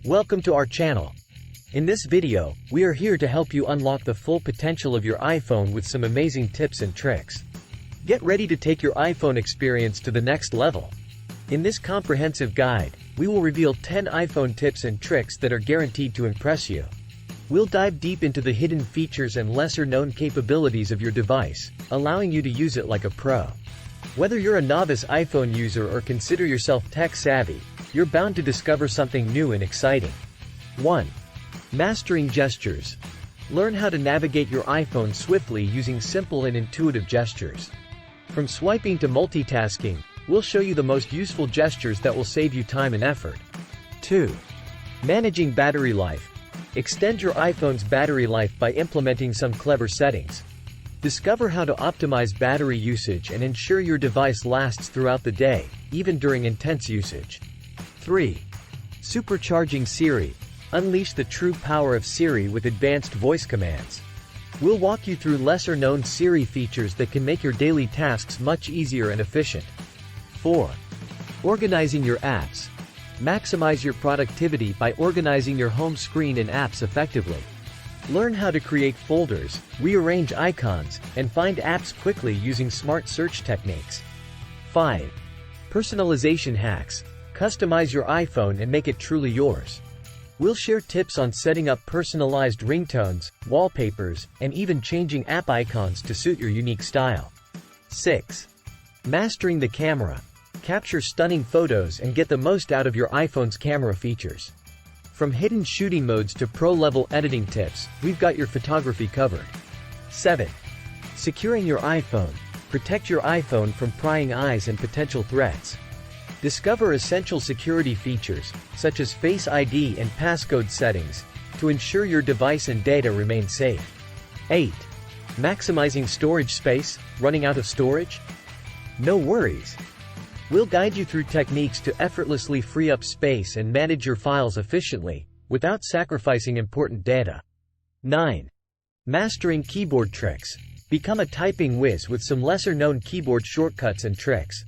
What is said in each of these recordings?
Welcome to our channel. In this video, we are here to help you unlock the full potential of your iPhone with some amazing tips and tricks. Get ready to take your iPhone experience to the next level. In this comprehensive guide, we will reveal 10 iPhone tips and tricks that are guaranteed to impress you. We'll dive deep into the hidden features and lesser-known capabilities of your device, allowing you to use it like a pro. Whether you're a novice iPhone user or consider yourself tech-savvy, you're bound to discover something new and exciting. 1. Mastering gestures. Learn how to navigate your iPhone swiftly using simple and intuitive gestures. From swiping to multitasking, we'll show you the most useful gestures that will save you time and effort. 2. Managing battery life. Extend your iPhone's battery life by implementing some clever settings. Discover how to optimize battery usage and ensure your device lasts throughout the day, even during intense usage. 3. Supercharging Siri. Unleash the true power of Siri with advanced voice commands. We'll walk you through lesser-known Siri features that can make your daily tasks much easier and efficient. 4. Organizing your apps. Maximize your productivity by organizing your home screen and apps effectively. Learn how to create folders, rearrange icons, and find apps quickly using smart search techniques. 5. Personalization hacks. Customize your iPhone and make it truly yours. We'll share tips on setting up personalized ringtones, wallpapers, and even changing app icons to suit your unique style. 6. Mastering the camera. Capture stunning photos and get the most out of your iPhone's camera features. From hidden shooting modes to pro-level editing tips, we've got your photography covered. 7. Securing your iPhone. Protect your iPhone from prying eyes and potential threats. Discover essential security features, such as Face ID and passcode settings, to ensure your device and data remain safe. 8. Maximizing storage space. Running out of storage? No worries. We'll guide you through techniques to effortlessly free up space and manage your files efficiently, without sacrificing important data. 9. Mastering keyboard tricks. Become a typing whiz with some lesser-known keyboard shortcuts and tricks.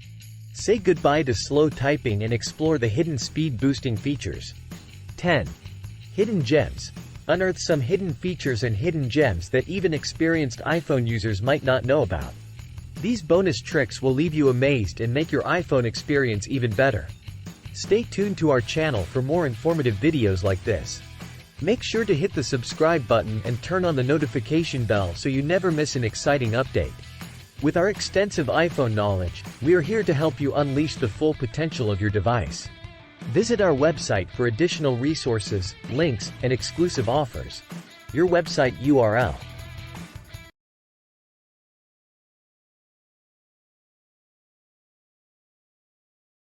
Say goodbye to slow typing and explore the hidden speed-boosting features. 10. Hidden gems. Unearth some hidden features and hidden gems that even experienced iPhone users might not know about. These bonus tricks will leave you amazed and make your iPhone experience even better. Stay tuned to our channel for more informative videos like this. Make sure to hit the subscribe button and turn on the notification bell so you never miss an exciting update. With our extensive iPhone knowledge, we are here to help you unleash the full potential of your device. Visit our website for additional resources, links, and exclusive offers. Your website URL.